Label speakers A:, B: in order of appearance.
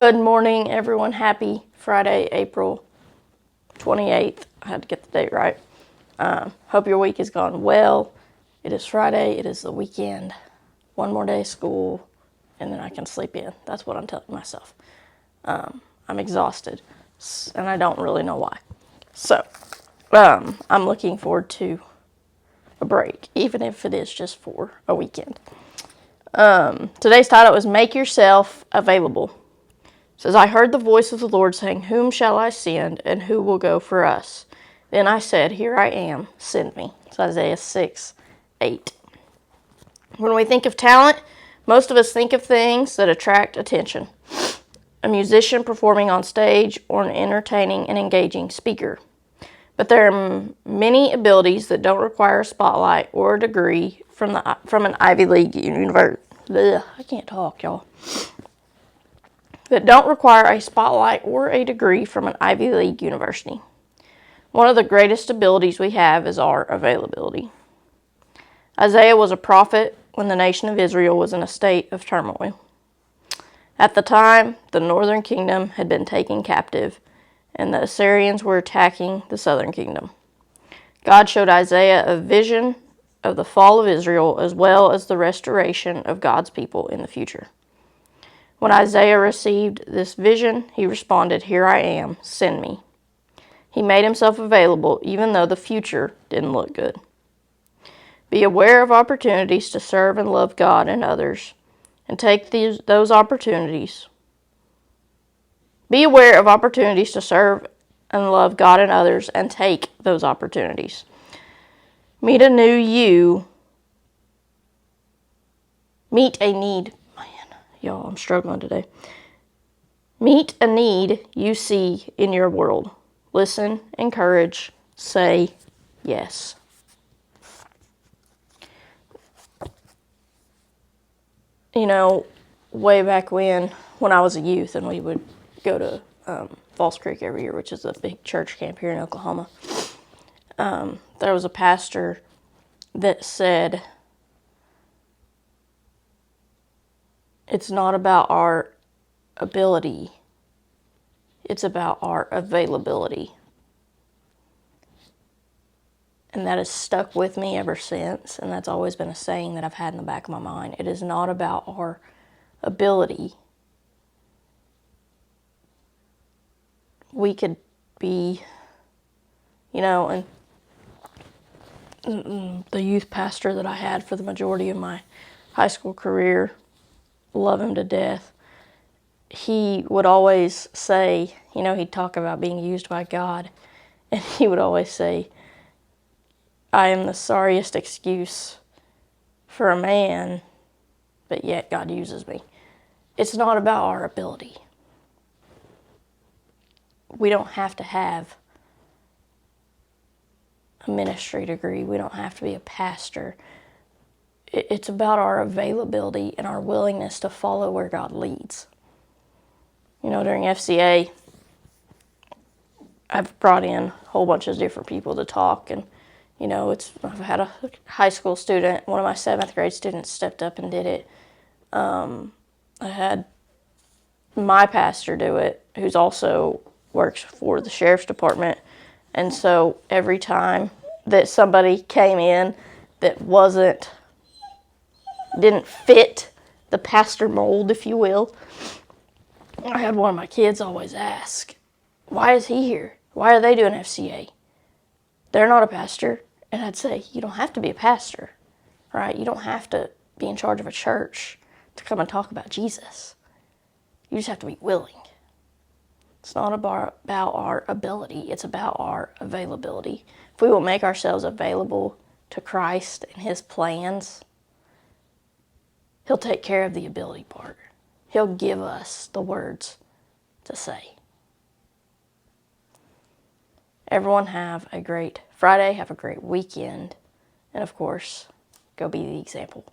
A: Good morning, everyone. Happy Friday, April 28th. I had to get the date right. Hope your week has gone well. It is Friday. It is the weekend. One more day of school, and then I can sleep in. That's what I'm telling myself. I'm exhausted, and I don't really know why. So, I'm looking forward to a break, even if it is just for a weekend. Today's title is Make Yourself Available. It says, I heard the voice of the Lord saying, Whom shall I send, and who will go for us? Then I said, Here I am, send me. It's Isaiah 6:8. When we think of talent, most of us think of things that attract attention. A musician performing on stage or an entertaining and engaging speaker. But there are many abilities that don't require a spotlight or a degree from an Ivy League university. I can't talk, y'all. That don't require a spotlight or a degree from an Ivy League university. One of the greatest abilities we have is our availability. Isaiah was a prophet when the nation of Israel was in a state of turmoil. At the time, the northern kingdom had been taken captive, and the Assyrians were attacking the southern kingdom. God showed Isaiah a vision of the fall of Israel as well as the restoration of God's people in the future. When Isaiah received this vision, he responded, Here I am, send me. He made himself available even though the future didn't look good. Be aware of opportunities to serve and love God and others, and take those opportunities. Be aware of opportunities to serve and love God and others, and take those opportunities. Meet a need. Y'all, I'm struggling today. Meet a need you see in your world. Listen, encourage, say yes. You know, way back when I was a youth and we would go to Falls Creek every year, which is a big church camp here in Oklahoma, there was a pastor that said, it's not about our ability, it's about our availability. And that has stuck with me ever since, and that's always been a saying that I've had in the back of my mind. It is not about our ability. We could be, and the youth pastor that I had for the majority of my high school career, love him to death, he would always say, he'd talk about being used by God, and he would always say, I am the sorriest excuse for a man, but yet God uses me. It's not about our ability. We don't have to have a ministry degree. We don't have to be a pastor. It's about our availability and our willingness to follow where God leads. During FCA, I've brought in a whole bunch of different people to talk, and I've had a high school student, one of my 7th grade students stepped up and did it. I had my pastor do it, who's also works for the sheriff's department. And so every time that somebody came in that didn't fit the pastor mold, if you will, I had one of my kids always ask, why is he here? Why are they doing FCA? They're not a pastor. And I'd say, you don't have to be a pastor, right? You don't have to be in charge of a church to come and talk about Jesus. You just have to be willing. It's not about our ability. It's about our availability. If we will make ourselves available to Christ and His plans, He'll take care of the ability part. He'll give us the words to say. Everyone have a great Friday, have a great weekend, and of course, go be the example.